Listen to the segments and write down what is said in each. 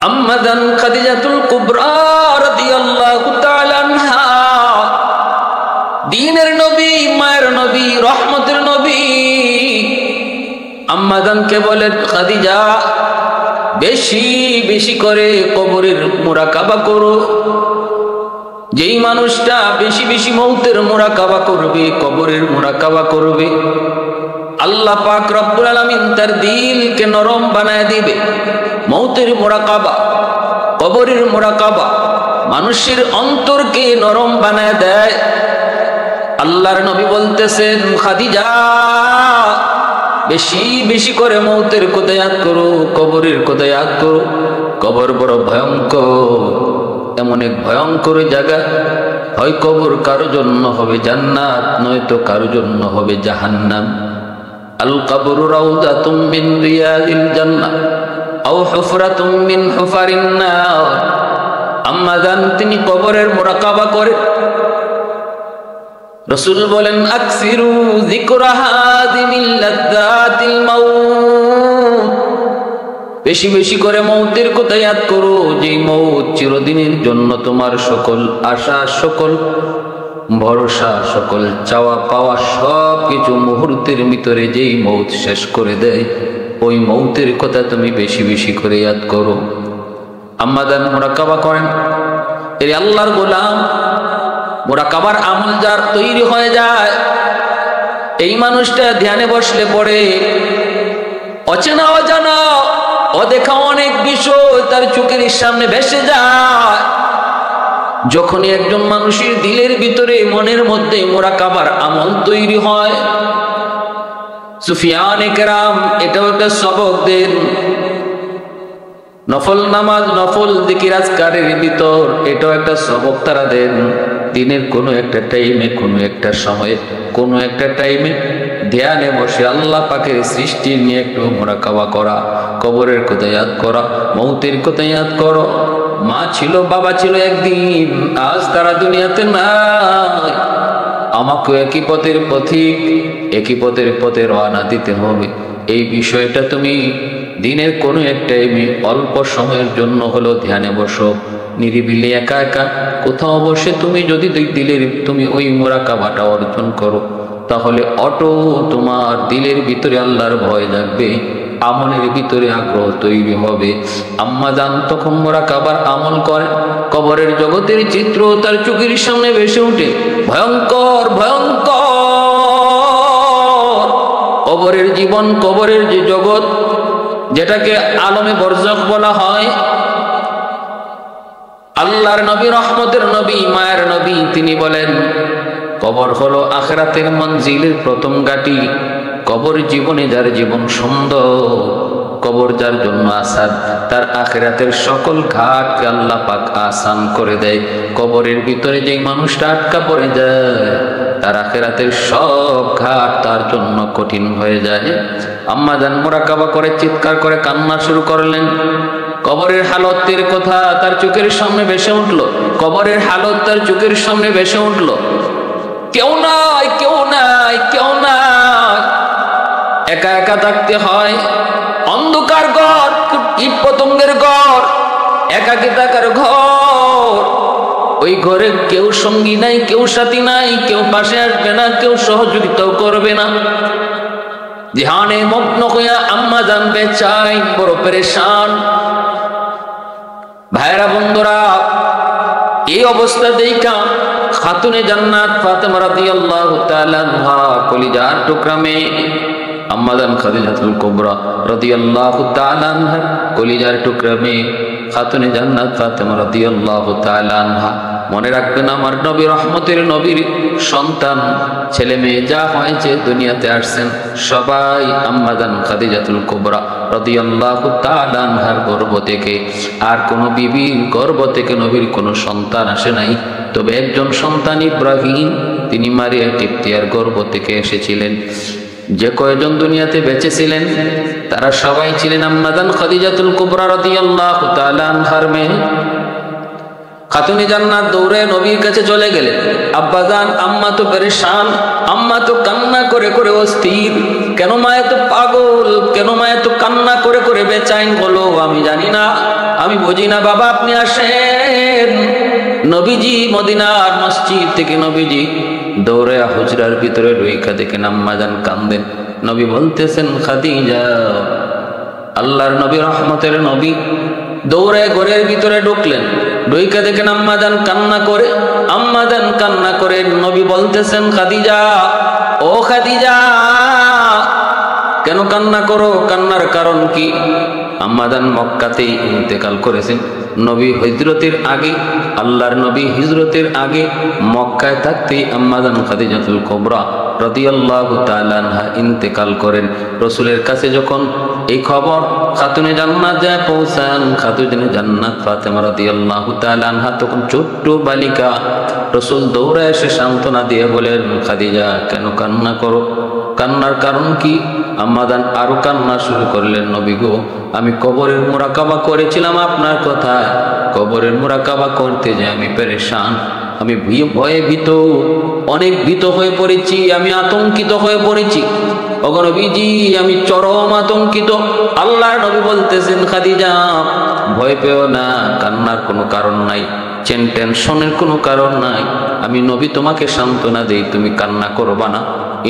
আম্মাজান খাদিজাতুল কুবরা রাদিয়াল্লাহু তাআলা আনহা, দ্বীনের নবী, মায়ের নবী, রহমতের নবী, আম্মাজানকে বলেন, খাদিজা বেশি বেশি করে কবরের মুরাকাবা করো। যেই মানুষটা বেশি বেশি মৌতের মুরাকাবা করবে, কবরের মুরাকাবা করবে, আল্লাহ পাক রব্বুল আলামিন তার দিলকে নরম বানায় দিবে। মৌতের মুরাকাবা, কবরের মুরাকাবা মানুষের অন্তরকে নরম বানায় দেয়। আল্লাহর নবী বলতেছেন, খাদিজা বেশি বেশি করে মৌতের কথা ইয়াদ করো, কবরের কথা ইয়াদ করো। কবর বড় ভয়ঙ্কর, এমন এক ভয়ঙ্কর জায়গা, হয় কবর কারো জন্য হবে জান্নাত, নয়তো কারো জন্য হবে জাহান্নাম। আল কবরু রাউযাতুম মিন রিয়াদিল জান্নাহ আও হুফরাতুম মিন হুফারিন নার। আম্মা জান তিনি কবরের মুরাকাবা করে। রাসূল বলেন, আকসিরু যিকরা হাযিমিল লাযযাতিল মাউত, বেশি বেশি করে মৌতের কথা ইয়াদ করো, যেই মৌত চিরদিনের জন্য তোমার সকল আশা, সকল ভরসা, সকল চাওয়া পাওয়া সব কিছু মুহূর্তের ভিতরে যেই মৌত শেষ করে দেয়, ওই মৌতের কথা তুমি বেশি বেশি করে ইয়াদ করো। আম্মা জান মুরাকাবা করেন। এই আল্লাহর গোলাম, মুরাকাবার আমল যার তৈরি হয়ে যায়, এই মানুষটা ধ্যানে বসলে পড়ে অচেনা অজানা অদেখা অনেক বিষয় তার চোখের সামনে ভেসে যায়। যখনই একজন মানুষের দিলের ভিতরে, মনের মধ্যে মুরাকাবার আমল তৈরি হয়, সুফিয়ানে কেরাম এটাও একটা সবক দেন। নফল নামাজ, নফল জিকির আজকারের ভিতর এটাও একটা সবক তারা দেন। দিনের কোনো একটা টাইমে, কোনো একটা সময়ে, কোনো একটা টাইমে ধ্যানে বসে আল্লাহ পাকের সৃষ্টি নিয়ে একটু মুরাকাবা করা, কবরের কথা ইয়াদ করা, মৌতের কথা ইয়াদ করো। মা ছিল, বাবা ছিল একদিন, আজ তারা দুনিয়াতে নাই। আমাকে একই পথের পথিক, একই পথের পথে রওনা দিতে হবে। এই বিষয়টা তুমি দিনের কোনো এক টাইমে অল্প সময়ের জন্য হলো ধ্যানে বসো, নিরিবিলি একা একা কোথাও বসে তুমি যদি দিলের তুমি ওই মুরাকাবাটা অর্জন করো, তাহলে অটো তোমার দিলের ভিতরে আল্লাহর ভয় জাগবে, আমলের ভিতরে আগ্রহ তৈরি হবে। আম্মা জান তখন মুরাকাবার আমল করে। কবরের জগতের চিত্র তার চোখের সামনে ভেসে ওঠে, ভয়ঙ্কর ভয়ঙ্কর কবরের জীবন, কবরের যে জগৎ, যেটাকে আলমে বরজখ বলা হয়। আল্লাহর নবী, রহমতের নবী, মায়ের নবী, তিনি বলেন, কবর হলো আখিরাতের মঞ্জিলের প্রথম ঘাঁটি। কবর জীবনে যার জীবন সুন্দর, কবর যার জন্য আসান, তার আখিরাতের সকল ঘাটকে আল্লাহ পাক আসান করে দেয়। কবরের ভিতরে যেই মানুষটা আটকা পড়ে যায়, তার আখিরাতের সব ঘাট তার জন্য কঠিন হয়ে যায়। আম্মা জান মুরাকাবা করে চিৎকার করে কান্না শুরু করলেন। কবরের হালতের কথা তার চোখের সামনে ভেসে উঠল, কবরের হালত তার চোখের সামনে ভেসে উঠল। কেউ নাই, কেউ নাই, কেউ নাই, একা একা থাকতে হয়। অন্ধকার ঘর, কীট পতঙ্গের ঘর, একাকী থাকার ঘর। ওই ঘরে কেউ সঙ্গী নাই, কেউ সাথী নাই, কেউ পাশে আসবে না, কেউ সহযোগিতাও করবে না। ধ্যানে মগ্ন হইয়া আম্মা জান বেচাইন, বড় পেরেশান। ভাইরা বন্ধুরা, এই অবস্থা দেখা খাতুনে জান্নাত ফাতেমা রাদিয়াল্লাহু তাআলা আনহা কলিজার টুকরা মেয়ে আম্মা জান খাদিজাতুল কুবরা রাদিয়াল্লাহু তাআলা আনহা কলিজার টুকরা মেয়ে খাতুনে জান্নাত ফাতেমা রাদিয়াল্লাহু তাআলা আনহা, মনে রাখবেন আমার নবী, রহমতের নবীর সন্তান, ছেলে মেয়ে যা হয়েছে দুনিয়াতে আসছেন সবাই আম্মা জান খাদিজাতুল কুবরা রাদিয়াল্লাহু তাআলা আনহার গর্ভ থেকে। আর কোনো বিবির গর্ভ থেকে নবীর কোনো সন্তান আসে নাই, তবে একজন সন্তান ইব্রাহিম, তিনি মারিয়া কিপ্তিয়ার গর্ভ থেকে এসেছিলেন। যে কয়জন দুনিয়াতে বেঁচে ছিলেন তারা সবাই ছিলেন আম্মা জান খাদিজাতুল কুবরা রাদিয়াল্লাহু তাআলা আনহার মেয়ে। খাতুনে জান্নাত দৌড়ে নবীর কাছে চলে গেলেন। আব্বাজান, আম্মা তো পেরেশান, আম্মা তো কান্না করে করে অস্থির। কেন মা এত পাগল, কেন মা এত কান্না করে করে বেচাইন হলো? আমি জানি না, আমি বুঝি না। বাবা আপনি আসেন। নবীজি মদিনার মসজিদ থেকে নবীজি দৌড়ে হুজরার ভিতরে রইকা দেখেন আম্মাজান কান্দেন। নবী বলতেছেন, খাদিজা। আল্লাহর নবী, রহমতের নবী দৌড়ে ঘরের ভিতরে ঢুকলেন। ঢুইকা দেখেন আম্মাজান কান্না করে, আম্মাজান কান্না করে। নবী বলতেছেন, খাদিজা, ও খাদিজা, কেন কান্না করো? কান্নার কারণ কি? আম্মাজান মক্কাতেই ইন্তেকাল করেছেন। নবী হিজরতের আগে, আল্লাহর নবী হিজরতের আগে মক্কায় থাকতেই আম্মাজান খাদিজাতুল কুবরা রাদিয়াল্লাহু তাআলা আনহা ইন্তেকাল করেন। রাসূলের কাছে যখন এই খবর খাতুনে জান্নাত যায় পৌঁছান, খাতুনে জান্নাত ফাতেমা রাদিয়াল্লাহু তাআলা আনহা তখন ছোট্ট বালিকা। রাসূল দৌড়ে এসে সান্ত্বনা দিয়ে বলেন, খাদিজা কেন কান্না করো? কান্নার কারণ কি? আম্মাজান আরো কান্না শুরু করলেন, নবী গো, আমি কবরের মুরাকাবা করেছিলাম আপনার কথা। কবরের মুরাকাবা করতে যে আমি পেরেশান, আমি ভয়ে ভীত, অনেক ভীত হয়ে পড়েছি, আমি আতঙ্কিত হয়ে পড়েছি। ওগো নবীজি, আমি চরম আতঙ্কিত। আল্লাহর নবী বলতেছেন, খাদিজা ভয় পেও না, কান্নার কোনো কারণ নাই, টেনশনের কোনো কারণ নাই। আমি নবী তোমাকে সান্ত্বনা দেই, তুমি কান্না করবা না।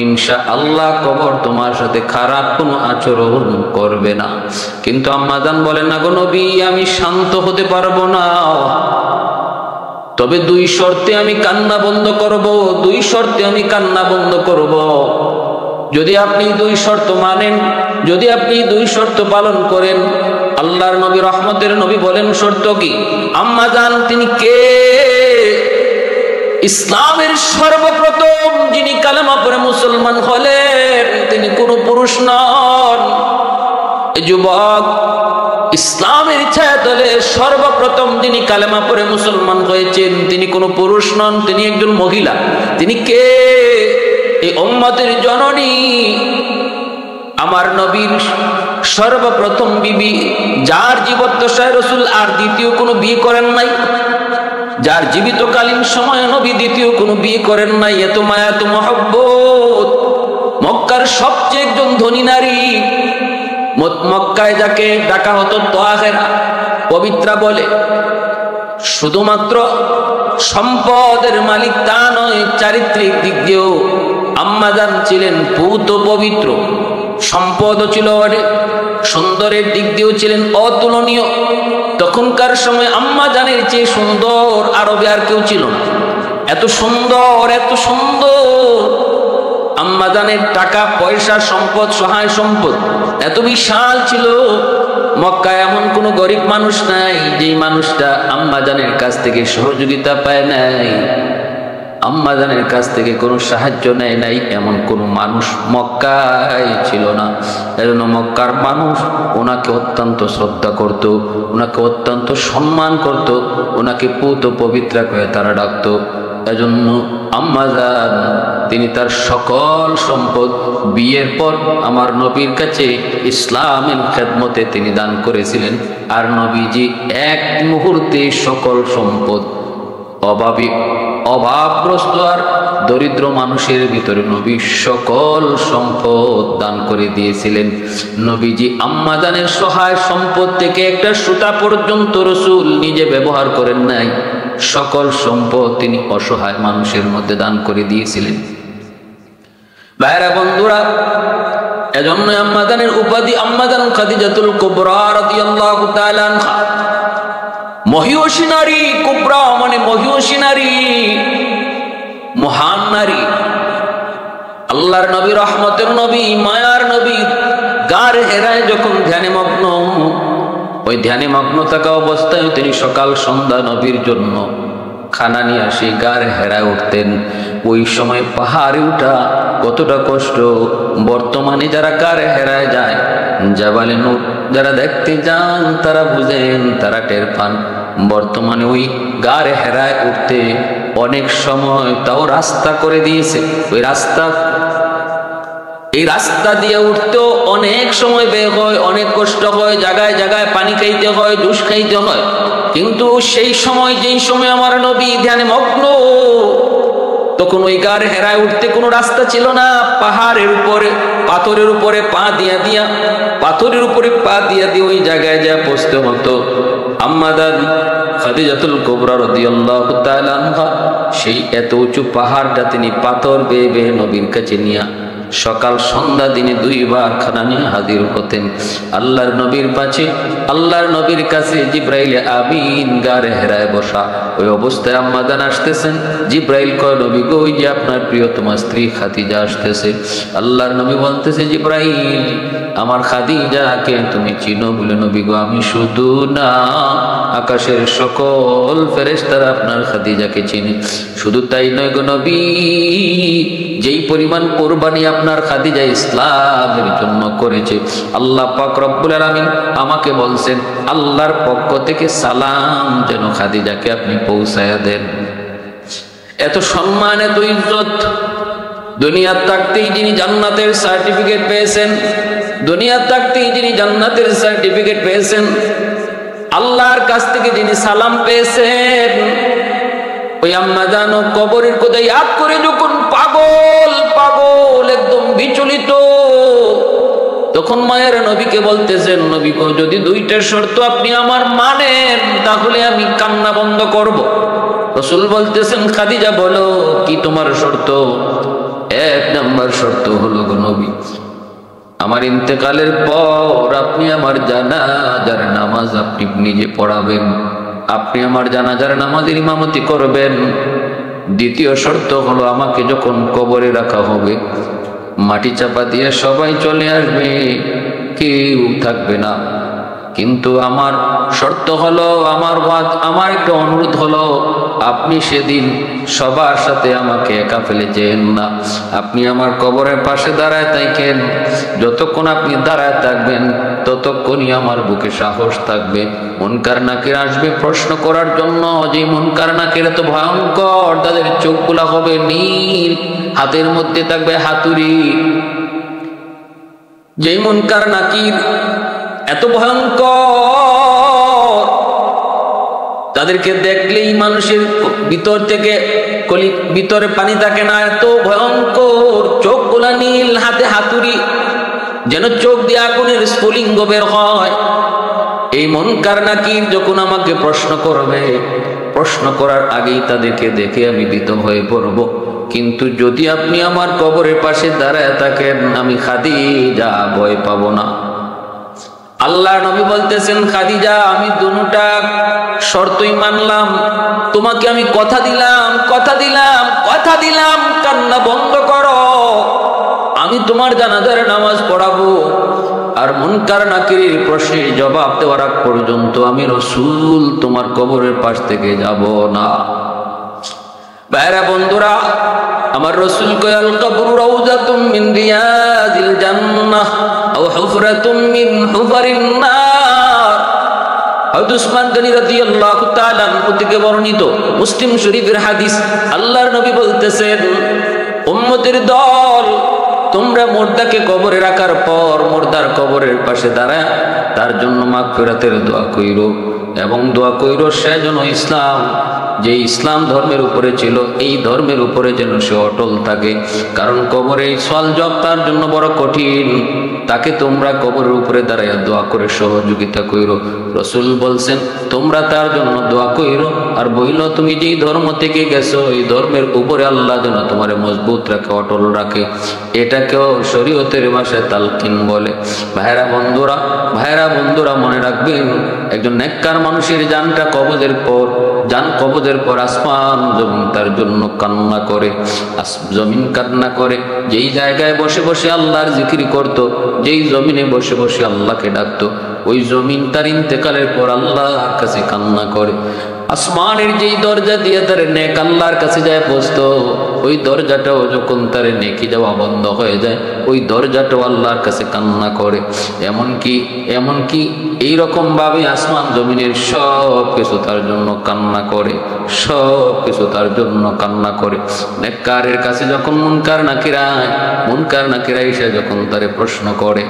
ইনশাআল্লাহ কবর তোমার সাথে খারাপ কোনো আচরণ করবে না। কিন্তু আম্মাজান বলেন, না গো নবী, আমি শান্ত হতে পারবো না। তবে দুই শর্তে আমি কান্না বন্ধ করব, দুই শর্তে আমি কান্না বন্ধ করব। যদি আপনি দুই শর্ত মানেন, যদি আপনি দুই শর্ত পালন করেন। আল্লাহর নবী, রহমতের নবী বলেন, শর্ত কি? আম্মাজান তিনি কে? ইসলামের সর্বপ্রথম যিনি কালেমা পড়ে মুসলমান হলেন, তিনি কোনো পুরুষ নন। যুবক, ইসলামের ছায়াতলে সর্বপ্রথম যিনি কালেমা পড়ে মুসলমান হয়েছেন, তিনি কোনো পুরুষ নন, তিনি একজন মহিলা। তিনি কে? এই উম্মতের জননী, আমার নবীর সর্বপ্রথম বিবি, যার জীবদ্দশায় রাসূল আর দ্বিতীয় কোনো বিয়ে করেন নাই, যার জীবিতকালীন সময় নবী দ্বিতীয় কোনো বিয়ে করেন নাই। এত মায়া, এত মহব্বত। মক্কার সবচেয়ে একজন ধনী নারী, মক্কায় যাকে ডাকা হতো তাহেরা, পবিত্রা বলে। শুধুমাত্র সম্পদের মালিক তা নয়, চারিত্রিক দিক দিয়েও আম্মাজান ছিলেন পূত পবিত্র। সম্পদও ছিল অনেক, সুন্দরের দিক দিয়েও ছিলেন অতুলনীয়। তখনকার সময় আম্মাজানের চেয়ে সুন্দর আরবে আর কেউ ছিল না। এত সুন্দর, এত সুন্দর। আম্মাজানের টাকা পয়সা, সম্পদ, সহায় সম্পদ এত বিশাল ছিল। মক্কায় এমন কোন গরিব মানুষ নাই যেই মানুষটা আম্মাজানের কাছ থেকে সহযোগিতা পায় নাই, আম্মাজানের কাছ থেকে কোনো সাহায্য নেয় নাই, এমন কোনো মানুষ মক্কায় ছিল না। এজন্য মক্কার মানুষ ওনাকে অত্যন্ত শ্রদ্ধা করত, ওনাকে অত্যন্ত সম্মান করত, ওনাকে পূত পবিত্রা করে তারা ডাকত। এজন্য আম্মাজান তিনি তার সকল সম্পদ বিয়ের পর আমার নবীর কাছে ইসলামের খেদমতে তিনি দান করেছিলেন। আর নবীজি এক মুহূর্তে সকল সম্পদ অভাবগ্রস্ত আর দরিদ্র মানুষের ভিতরে নবী সকল সম্পদ দান করে দিয়েছিলেন। নবীজি আম্মাজানের সহায় সম্পদ থেকে একটা সুতা পর্যন্ত রাসূল নিজে ব্যবহার করেন নাই, সকল সম্পদ তিনি অসহায় মানুষের মধ্যে দান করে দিয়েছিলেন। ভাইরা বন্ধুরা, এজন্য আম্মাজানের উপাধি আম্মাজান খাদিজাতুল কুবরা রাদিয়াল্লাহু তাআলা আনহা। মহিয়সী নারী, কুবরা মানে মহিয়সী নারী, মহান নারী। আল্লাহর নবী, রহমতের নবী, মায়ার নবী গার হেরায় যখন ধ্যানে মগ্ন, ওই ধ্যানে মগ্ন থাকা অবস্থায় তিনি সকাল সন্ধ্যা নবীর জন্য খানা নিয়ে আসি গার হেরায় উঠতেন। ওই সময় পাহাড়ে উঠা কতটা কষ্ট, বর্তমানে যারা গার হেরায় যায়, জাবালে নূর যারা দেখতে যান তারা বুঝেন, তারা টের পান। বর্তমানে ওই গার হেরায় উঠতে অনেক সময় তাও রাস্তা করে দিয়েছে, ওই রাস্তা এই রাস্তা দিয়ে উঠতেও অনেক সময় ব্যয় হয়, অনেক কষ্ট হয়, জায়গায় জায়গায় পানি খাইতে হয়, জুস খাইতে হয়। কিন্তু সেই সময়, যেই সময় আমার নবী ধ্যানে মগ্ন, তখন ওই গার হেরায় উঠতে কোনো রাস্তা ছিল না। পাহাড়ের উপরে, পাথরের উপরে পা দিয়া দিয়া, পাথরের উপরে পা দিয়া দিয়ে ওই জায়গায় যা পৌঁছতে হতো। আম্মা দাদি খাদিজাতুল কুবরা রাদিয়াল্লাহু তাআলা আনহা সেই এত উঁচু পাহাড়টা তিনি পাথর বেয়ে বেয়ে নবীর কাছে নিয়ে সকাল সন্ধ্যা দিনে 2 বার খানা নিয়ে হাজির হতেন আল্লাহর নবীর কাছে। আল্লাহর নবীর কাছে জিব্রাইল আমিন গারে হেরায় বসা। ওই অবস্থায় আম্মা জান আসতেছেন। জিব্রাইল কয়, নবী গো, ওই যে আপনার প্রিয়তমা স্ত্রী খাদিজা আসতেছে। আল্লাহর নবী বলতেছে, জিব্রাইল, আমার খাদিজাকে তুমি চিনো? বলে, নবী গো, আমি শুধু না, আকাশের সকল ফেরেশতারা আপনার খাদিজাকে চিনি। শুধু তাই নয় গো নবী, যেই পরিমাণ কোরবানি আপনার খাদিজা ইসলামের জন্য করেছে, আল্লাহ পাক রব্বুল আলামিন আমাকে বলছেন আল্লাহর পক্ষ থেকে সালাম যেন খাদিজাকে আপনি পৌঁছায়া দেন। এত সম্মান, এত ইজ্জত। দুনিয়ার থাকতেই যিনি জান্নাতের সার্টিফিকেট পেয়েছেন, দুনিয়ার থাকতেই যিনি জান্নাতের সার্টিফিকেট পেয়েছেন, আল্লাহর কাছ থেকে যিনি সালাম পেয়েছেন, ওই আম্মা জানো কবরের কথা ইয়াদ করে যখন পাগল পাগল একদম বিচলিত, তখন মায়ের নবীকে বলতেছেন, নবী গো, যদি 2টা শর্ত আপনি আমার মানেন তাহলে আমি কান্না বন্ধ করব। রাসূল বলতেছেন, খাদিজা বলো, কি তোমার শর্ত? 1 নম্বর শর্ত হলো গো নবী, আমার ইন্তেকালের পর আপনি আমার জানাজার নামাজ আপনি নিজে পড়াবেন, আপনি আমার জানাজার নামাজের ইমামতি করবেন। দ্বিতীয় শর্ত হলো, আমাকে যখন কবরে রাখা হবে, মাটি চাপা দিয়ে সবাই চলে আসবে, কেউ থাকবে না। কিন্তু আমার শর্ত হলো, আমার একটা অনুরোধ হলো, আপনি সেদিন সবার সাথে আমাকে একা ফেলে যেন না। আপনি আমার কবরের পাশে দাঁড়ায় থাকেন। যতক্ষণ আপনি দাঁড়ায় থাকবেন ততক্ষণই আমার বুকে সাহস থাকবে। মুনকার নাকির আসবে প্রশ্ন করার জন্য। যে মুনকার নাকির এত ভয়ঙ্কর, তাদের চোখগুলা হবে নীল, হাতের মধ্যে থাকবে হাতুড়ি। যে মুনকার নাকির এত ভয়ঙ্কর, তাদেরকে দেখলেই মানুষের ভিতর থেকে ভিতরে পানি থাকে না, এত ভয়ঙ্কর। চোখগুলা নীল, হাতে হাতুড়ি, যেন চোখ দিয়ে আগুনের স্ফুলিঙ্গ বের হয়। এই মুনকার নাকির যখন আমাকে প্রশ্ন করবে, প্রশ্ন করার আগেই তাদেরকে দেখে আমি ভীত হয়ে পড়ব। কিন্তু যদি আপনি আমার কবরের পাশে দাঁড়ায় থাকেন, আমি খাদিজা ভয় পাবো না। আল্লাহ নবী বলতেছেন, খাদিজা, আমি দুটা শর্তই মানলাম, তোমাকে আমি কথা দিলাম, কান্না বন্ধ করো, আমি তোমার জানাজার নামাজ পড়াবো, আর মুনকার নাকিরের প্রশ্নের জবাব দেওয়ার আগ পর্যন্ত আমি রাসূল তোমার কবরের পাশ থেকে যাব না। ভাইরা বন্ধুরা, আমার রাসূল কয়, আল কবরু রাউযাতুম মিন রিয়াজিল জান্নাহ আও হুফরাতুম মিন হুফারিন নার। হযরত উসমান গনি রাদিয়াল্লাহু তাআলা আনহু থেকে বর্ণিত মুসলিম শরীফের হাদিস। আল্লাহর নবী বলতেছেন, উম্মতের দল, তোমরা মুর্দাকে কবরে রাখার পর মুর্দার কবরের পাশে দাঁড়ায় তার জন্য মাগফিরাতের দোয়া কইরো, এবং দোয়া কইরো সে যেন যে ইসলাম ধর্মের উপরে ছিল, এই ধর্মের উপরে যেন সে অটল থাকে। কারণ কবরে সওয়াল জবাব তার জন্য বড় কঠিন। তাকে তোমরা কবরের উপরে দাঁড়াইয়া দোয়া করে সহযোগিতা কইরো। রাসূল বলছেন, তোমরা তার জন্য দোয়া কইরো, আর বইল, তুমি যেই ধর্ম থেকে গেছো এই ধর্মের উপরে আল্লাহ যেন তোমার মজবুত রাখে, অটল রাখে। এটাকেও শরীয়তের ভাষায় তালকিন বলে। ভাইরা বন্ধুরা, মনে রাখবেন, একজন নেককার মানুষের জানটা কবজের পর আসমান জমিন তার জন্য কান্না করে। জমিন কান্না করে। যেই জায়গায় বসে বসে আল্লাহর জিকির করত, যেই জমিনে বসে বসে আল্লাহকে ডাকতো, ওই জমিন তার ইন্তেকালের পর আল্লাহর কাছে কান্না করে। আসমানের যেই দরজা দিয়ে তার নেক আল্লাহর কাছে যায় পৌঁছতো, ওই দরজাটাও যখন তার নেকি যাওয়া বন্ধ হয়ে যায়, ওই দরজাটাও আল্লাহর কাছে কান্না করে। এমনকি এইরকম ভাবে আসমান জমিনের সব কিছু তার জন্য কান্না করে, সব কিছু তার জন্য কান্না করে। নেককারের কাছে যখন মুনকার নাকিরা এসে যখন তারে প্রশ্ন করে,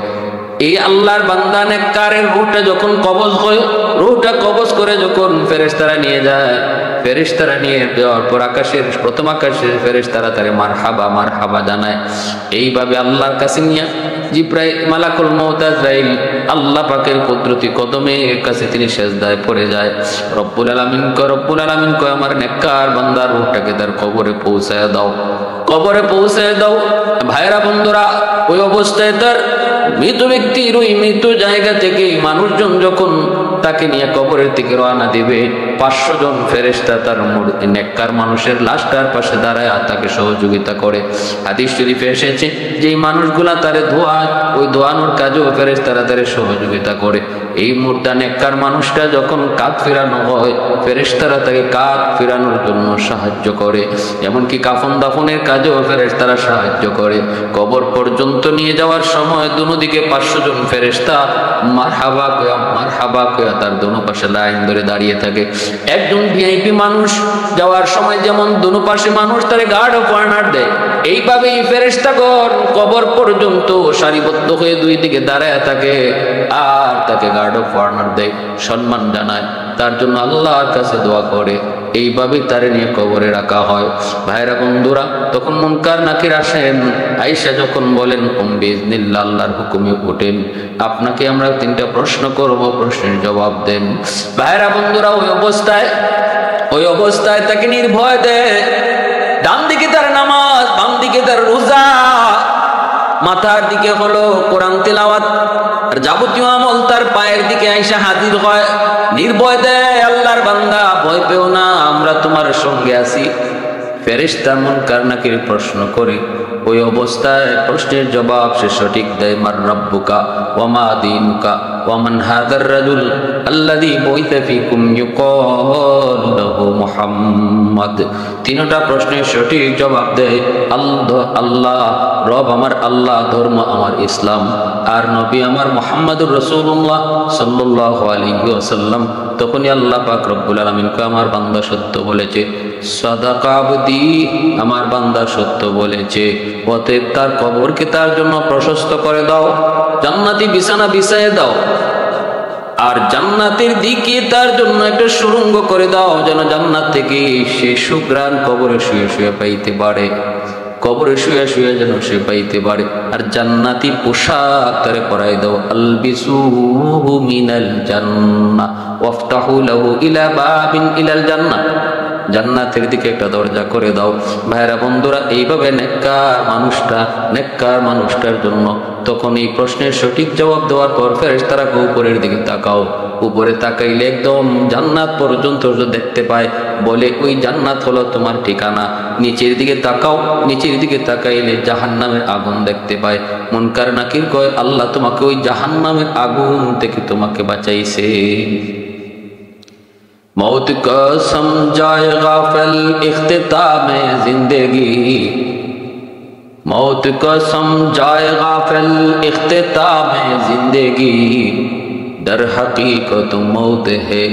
এই আল্লাহর বান্দা নেককারের রূহটা যখন কবজ হয়, রূহটা কবজ করে যখন ফেরেশতারা নিয়ে যায়, ফেরেশতারা নিয়ে যাওয়ার পর প্রথম আকাশের ফেরেশতারা তারে মারহাবা জানায়। এইভাবে আল্লাহর কাছে নিয়ে জিব্রাইল মালাকুল মউত আজরাইল আল্লাহ পাকের কুদরতি কদমের কাছে তিনি সেজদায় পড়ে যায়। রব্বুল আলামিন কয় আমার নেককার বান্দার রূহটাকে তার কবরে পৌঁছায় দাও। ভাইরা বন্ধুরা, ওই অবস্থায় তার মৃত ব্যক্তির ওই মৃত জায়গা থেকে মানুষজন যখন তাকে নিয়ে কবরের দিকে রওনা দিবে, 500 জন ফেরেশতা তার নেককার মানুষের লাশটার পাশে দাঁড়ায় তাকে সহযোগিতা করে। হাদিস শরীফে এসেছে যে মানুষগুলা তারে ধোয়ায়, ওই ধোয়ানোর কাজেও ফেরেশতারা তারে সহযোগিতা করে। এই মুর্দা নেককার মানুষটা যখন কাঁধ ফেরানো হয়, ফেরেশতারা তাকে কাঁধ ফেরানোর জন্য সাহায্য করে। এমনকি কাফন দাফনের কাজেও ফেরেশতারা সাহায্য করে। কবর পর্যন্ত নিয়ে যাওয়ার সময় দুদিকে 500 জন ফেরেশতা মারহাবা কয়া তার দোনো পাশে লাইন ধরে দাঁড়িয়ে থাকে। একজন ভিআইপি মানুষ যাওয়ার সময় যেমন দোনো পাশে মানুষ তারে গার্ড অফ অনার দেয়, এইভাবেই ফেরেশতাগণ কবর পর্যন্ত সারিবদ্ধ হয়ে দুই দিকে দাঁড়ায় থাকে আর তাকে গার্ড অফ অনার দেয়, সম্মান জানায়, তার জন্য আল্লাহর কাছে দোয়া করে। এইভাবে তারে নিয়ে কবরে রাখা হয়। ভাইরা বন্ধুরা, তখন মুনকার নাকির আসেন, আয়েশা যখন বলেন বিইজনিল্লাহ আল্লাহর হুকুমে ওঠেন, আপনাকে আমরা 3টা প্রশ্ন করব, প্রশ্নের জবাব দেন। ভাইরা বন্ধুরা, ওই অবস্থায় তাকে নির্ভয় দেয়। ডান দিকে তার নামাজ, বাম দিকে তার রোজা, মাথার দিকে হলো কোরআন তিলাওয়াত, আর যাবতীয় আমল তার পায়ের দিকে আয়েশা হাজির হয়। নির্ভয় দেয়, আল্লাহর বান্দা ভয় পেও না, আমরা তোমার সঙ্গে আছি। ফেরেশতা মুনকার নাকির প্রশ্ন করে, ওই অবস্থায় প্রশ্নের জবাব সে সঠিক দেয়। মার রাব্বুকা ওয়া মা দীনুকা ওয়া মান হাযার রাজুল আল্লাযী বুইসা ফীকুম ইউকালু লাহু মুহাম্মদ। 3টা প্রশ্নের সঠিক জবাব দেয় আল্লাহ, রব আমার আল্লাহ, ধর্ম আমার ইসলাম, আর নবী আমার মুহাম্মদুর রাসূলুল্লাহ সাল্লাল্লাহু আলাইহি ওয়াসাল্লাম। তখনই আল্লাহ পাক রব্বুল আলামিন কে আমার বান্দা সত্য বলেছে, সাদাকা আবদি, আমার বান্দা সত্য বলেছে। অতএব তার কবরকে তার জন্য প্রশস্ত করে দাও, জান্নাতি বিছানা বিছায়ে দাও, আর জান্নাতের দিকে তার জন্য একটা সুড়ঙ্গ করে দাও, যেন জান্নাত থেকে সে সুঘ্রাণ কবরে শুয়ে শুয়ে পাইতে পারে, কবরে শুয়ে শুয়ে যেন সে পাইতে পারে। আর জান্নাতি পোশাক তারে পরাই দাও, আলবিসুহু মিনাল জান্নাহ ওয়াফতাহু লাহু ইলা বাবিন ইলাল জান্নাহ, জান্নাতের দিকে একটা দরজা করে দাও। ভাইরা বন্ধুরা, এইভাবে নেককার মানুষটার জন্য তখন এই প্রশ্নের সঠিক জবাব দেওয়ার পর ফেরেশতারা উপরের দিকে তাকাও, উপরে তাকাইলে একদম জান্নাত পর্যন্ত দেখতে পায়, বলে ওই জান্নাত হলো তোমার ঠিকানা। নিচের দিকে তাকাও, নিচের দিকে তাকাইলে জাহান্নামের আগুন দেখতে পায়। মুনকার নাকির কয়, আল্লাহ তোমাকে ওই জাহান্নামের আগুন থেকে তোমাকে বাঁচাইছে। मौत को समझाए गाफिल इख्तिताम जिंदगी, मौत को समझाए गाफिल इख्तिताम जिंदगी, दर हकीकत मौत है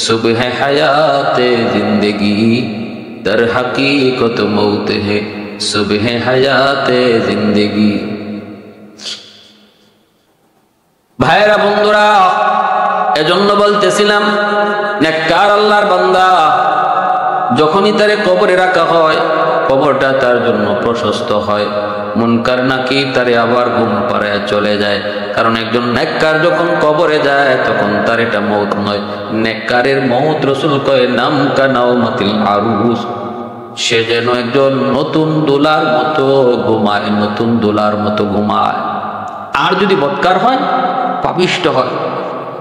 सुबह हयात जिंदगी, दर हकीकत मौत है सुबह हयात जिंदगी। भाईरा बंधुरा, এজন্য বলতেছিলাম নেককার আল্লাহর বান্দা যখনই তারে কবরে রাখা হয়, কবরটা তার জন্য প্রশস্ত হয়। মুনকার নাকির তারে আবার ঘুম পাড়ায় চলে যায়, কারণ একজন নেককার যখন কবরে যায় তখন তার এটা মৌত নয়, নেককারের মৌত রাসূল কয় নাম কানাউমাতিল আরুস, সে যেন একজন নতুন দোলার মতো ঘুমায়, নতুন দোলার মতো ঘুমায়। আর যদি বদকার হয়, পাপিষ্ট হয়,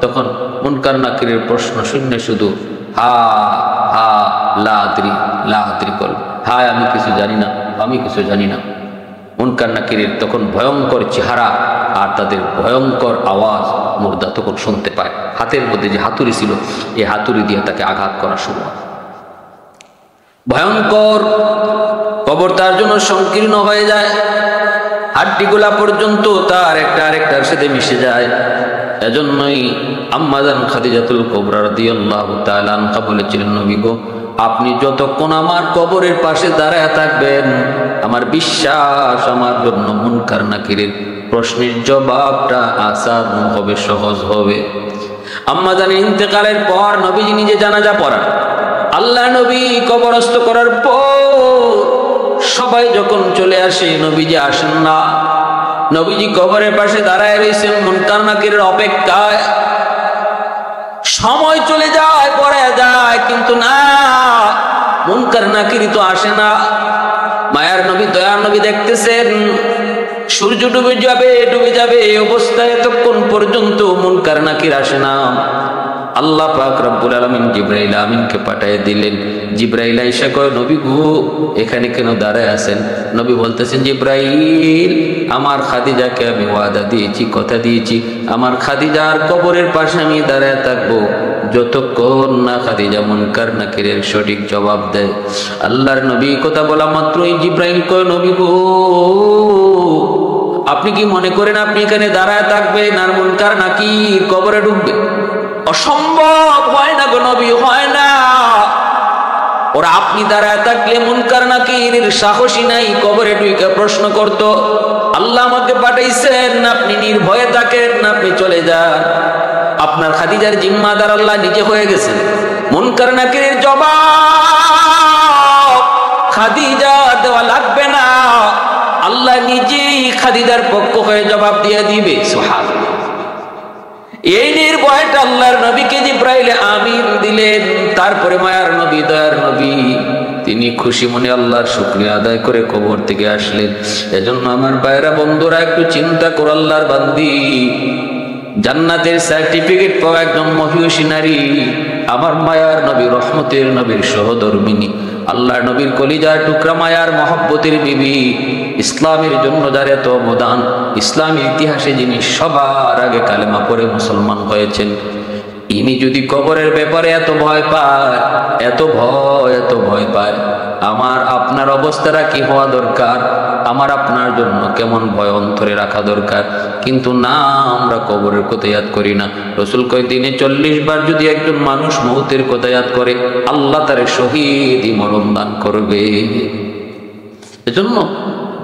তখন মুনকার নাকিরের প্রশ্ন শূন্য শুধু হা হা লা আদরি করবে, হায় আমি কিছু জানি না, আমি কিছু জানি না। মুনকার নাকিরের তখন ভয়ঙ্কর চেহারা আর তাদের ভয়ঙ্কর আওয়াজ মুর্দা তখন শুনতে পায়। হাতের মধ্যে যে হাতুড়ি ছিল, এই হাতুড়ি দিয়ে তাকে আঘাত করা শুরু হয়। ভয়ঙ্কর কবর তার জন্য সংকীর্ণ হয়ে যায়, হাড্ডিগুলা পর্যন্ত তার একটা আরেকটার সাথে মিশে যায়। এজন্যই আম্মা জান খাদিজাতুল কুবরা রাদিয়াল্লাহু তাআলা আনহা বলেছিলেন, নবী গো, আপনি যতক্ষণ আমার কবরের পাশে দাঁড়ায় থাকবেন, আমার বিশ্বাস আমার জন্য মুনকার নাকিরের প্রশ্নের জবাবটা আসান হবে, সহজ হবে। আম্মা জানের ইন্তেকালের পর নবীজি নিজে জানাজা পড়ান। আল্লাহ নবী কবরস্থ করার পর সবাই যখন চলে আসে, নবীজি আসেন না। নবীজি কবরের পাশে দাঁড়ায় রয়েছেন মুনকার নাকিরের অপেক্ষায়। সময় চলে যায়, পড়ে যায়, কিন্তু না, মুনকার নাকির তো আসে না। মায়ার নবী, দয়ার নবী দেখতেছেন সূর্য ডুবে যাবে, ডুবে যাবে, এই অবস্থায় এতক্ষণ পর্যন্ত মুনকার নাকির আসে না। আল্লাহ পাক রব্বুল আলামিন জিবরাইল আমিনকে পাঠিয়ে দিলেন। জিবরাইল আয়েশা কয়, নবী গো, এখানে কেন দাঁড়ায় আছেন? নবী বলতেছেন, জিবরাইল, আমার খাদিজাকে আমি ওয়াদা দিয়েছি, কথা দিয়েছি, আমার খাদিজার কবরের পাশে আমি দাঁড়ায় থাকবো যতক্ষণ না খাদিজা মুনকার নাকিরের সঠিক জবাব দেয়। আল্লাহর নবী কথা বলা মাত্রই জিবরাইল কয়, নবী গো, আপনি কি মনে করেন আপনি এখানে দাঁড়ায় থাকবেন আর মুনকার নাকির কবরে ঢুকবে? অসম্ভব, হয় না গো নবী, হয় না। ওরা আপনি দাঁড়ায় থাকলে মুনকার নাকির সাহসী নাই কবরে ঢুকে প্রশ্ন করত। আল্লাহ আমাকে পাঠাইছেন, আপনি নির্ভয়ে থাকেন, আপনি চলে যান। আপনার খাদিজার জিম্মাদার আল্লাহ নিজে হয়ে গেছেন। মুনকার নাকিরের জবাব খাদিজা দেওয়া লাগবে না, আল্লাহ নিজেই খাদিজার পক্ষ হয়ে জবাব দিয়ে দিবে। সুবহানাল্লাহ। এই নির্ভয়টা আল্লাহর নবীকে জিবরাইল আমিন দিলেন। তারপরে মায়ার নবী, দয়ার নবী, তিনি খুশি মনে আল্লাহর শুকরিয়া আদায় করে কবর থেকে আসলেন। এজন্য আমার ভাইরা, বন্ধুরা, একটু চিন্তা করো, আল্লাহর বান্দি, জান্নাতের সার্টিফিকেট পাওয়া একজন মহিষী নারী, আমার মায়ার নবী, রহমতের নবীর সহধর্মিনী, আল্লাহর নবীর কলিজার টুকরা, মায়ার মহব্বতের বিবি, ইসলামের জন্য যার এত অবদান, ইসলামের ইতিহাসে যিনি সবার আগে কালেমা পড়ে মুসলমান হয়েছেন, ইনি যদি কবরের ব্যাপারে এত ভয় পায়, এত ভয় পায়, আমার আপনার অবস্থাটা কি হওয়া দরকার? আমার আপনার জন্য কেমন ভয় অন্তরে রাখা দরকার। কিন্তু না, আমরা কবরের কথা ইয়াদ করি না। রাসূল কয়, দিনে 40 বার যদি একজন মানুষ মউতের কথা ইয়াদ করে, আল্লাহ তারে শহীদ মরণ দান করবে। এজন্য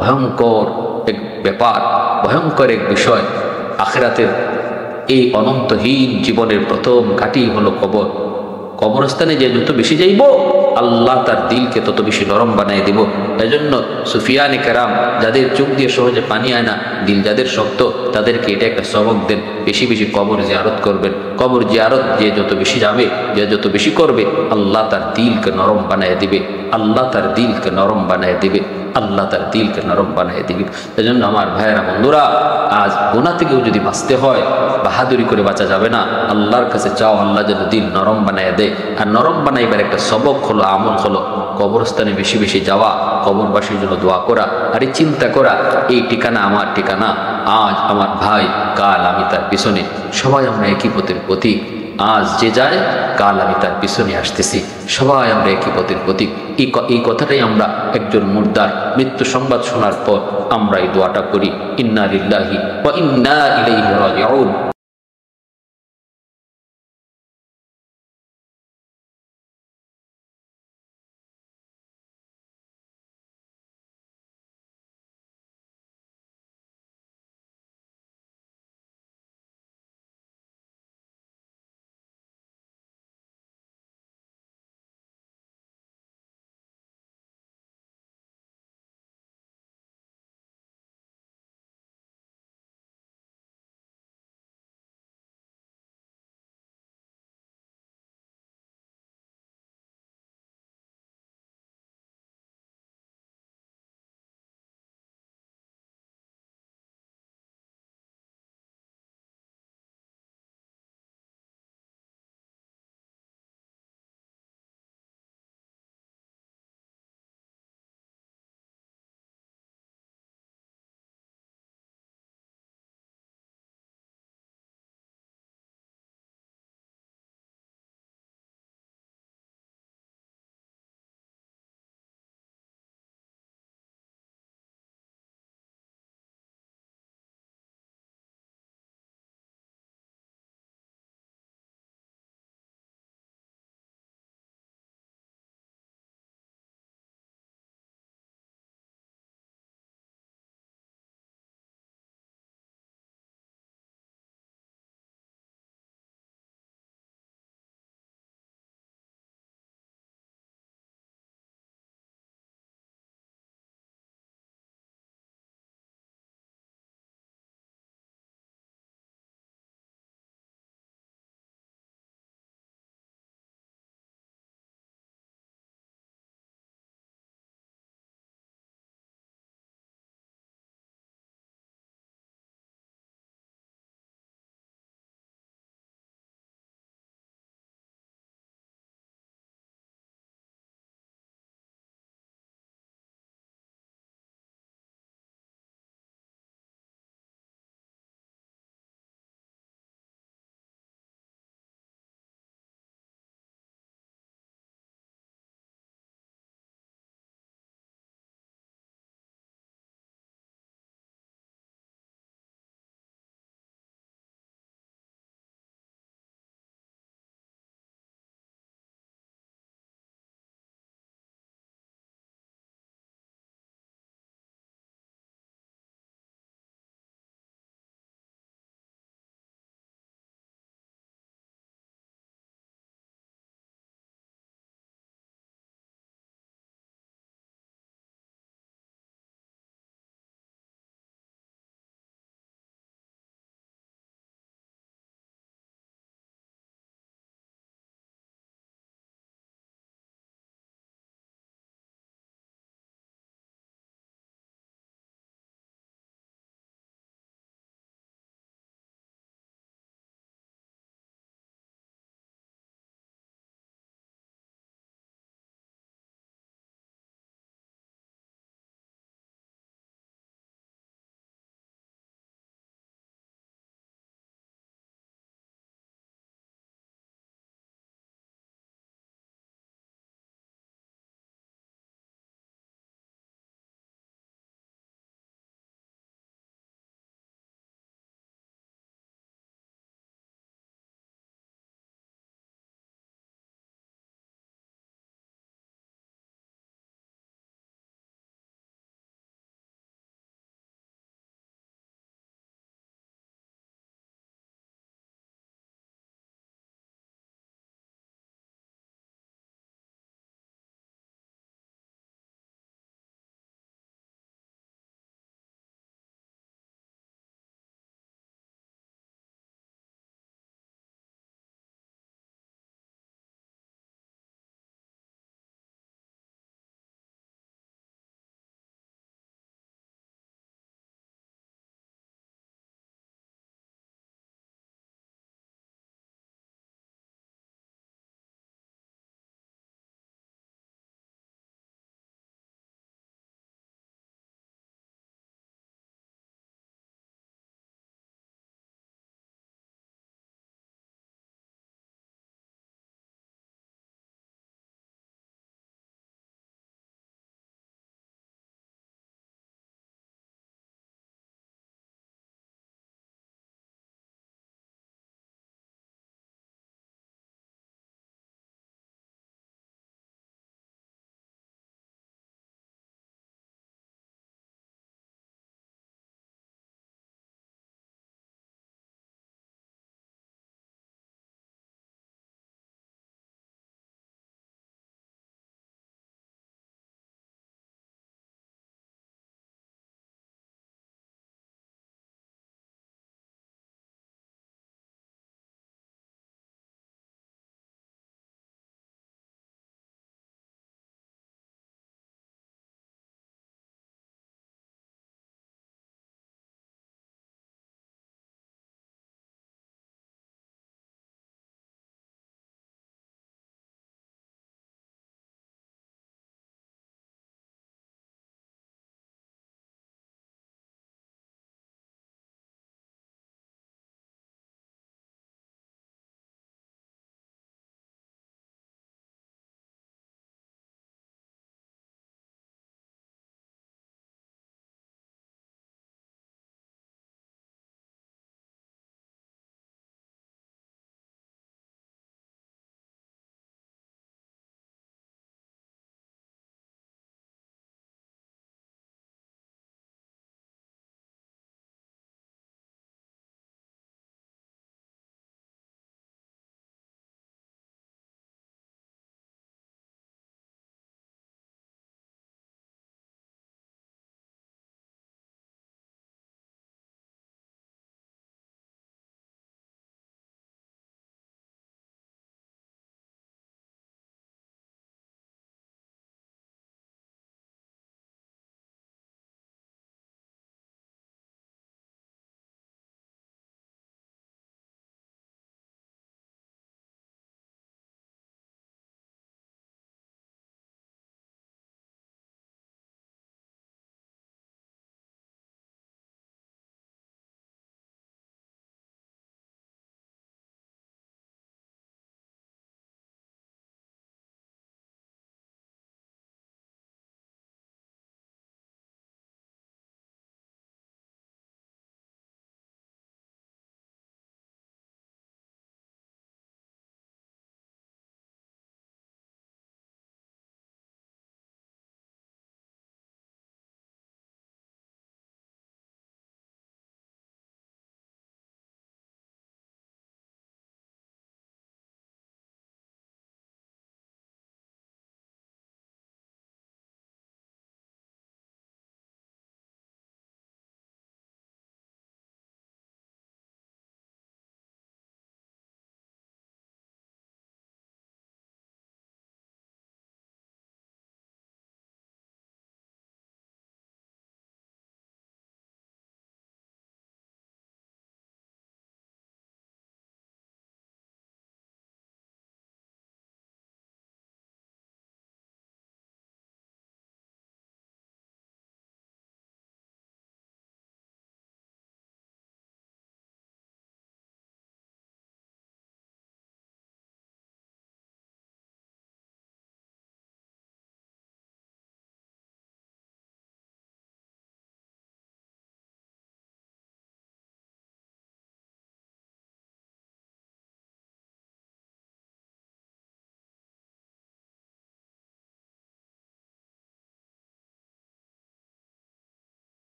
ভয়ঙ্কর এক ব্যাপার, ভয়ঙ্কর এক বিষয়, আখিরাতের এই অনন্তহীন জীবনের প্রথম ঘাঁটি হলো কবর। কবরস্থানে যে যত বেশি যাইব, আল্লাহ তার দিলকে তত বেশি নরম বানিয়ে দিব। এজন্য সুফিয়ানে কেরাম, যাদের চোখ দিয়ে সহজে পানি আয় না, দিল যাদের শক্ত, তাদেরকে এটা একটা সবক দেন, বেশি বেশি কবর জিয়ারত করবেন। কবর জিয়ারত যে যত বেশি যাবে, যে যত বেশি করবে, আল্লাহ তার দিলকে নরম বানিয়ে দিবে, আল্লাহ তার দিলকে নরম বানিয়ে দিবে, আল্লাহ তার দিলকে নরম বানিয়ে দিবে। এজন্য আমার ভাইয়েরা, বন্ধুরা, আজ গুনাহ থেকেও যদি বাঁচতে হয়, বাহাদুরি করে বাঁচা যাবে না। আল্লাহর কাছে চাও, আল্লাহ যেন দিল নরম বানিয়ে দেয়। আর নরম বানাইবার একটা সবক হলো, আমল হলো কবরস্থানে বেশি বেশি যাওয়া, কবরবাসীর জন্য দোয়া করা, আর এই চিন্তা করা, এই ঠিকানা আমার ঠিকানা, আজ আমার ভাই, কাল আমি তার পিছনে, সবাই আমরা একই পথের প্রতীক। আজ যে যায়, কাল আমি তার পিছনে আসতেছি, সবাই আমরা একই পথের প্রতীক। এই কথাটাই আমরা একজন মুর্দার মৃত্যু সংবাদ শোনার পর আমরা এই দোয়াটা করি, ইন্না লিল্লাহি ওয়া ইন্না ইলাইহি রাজিউন।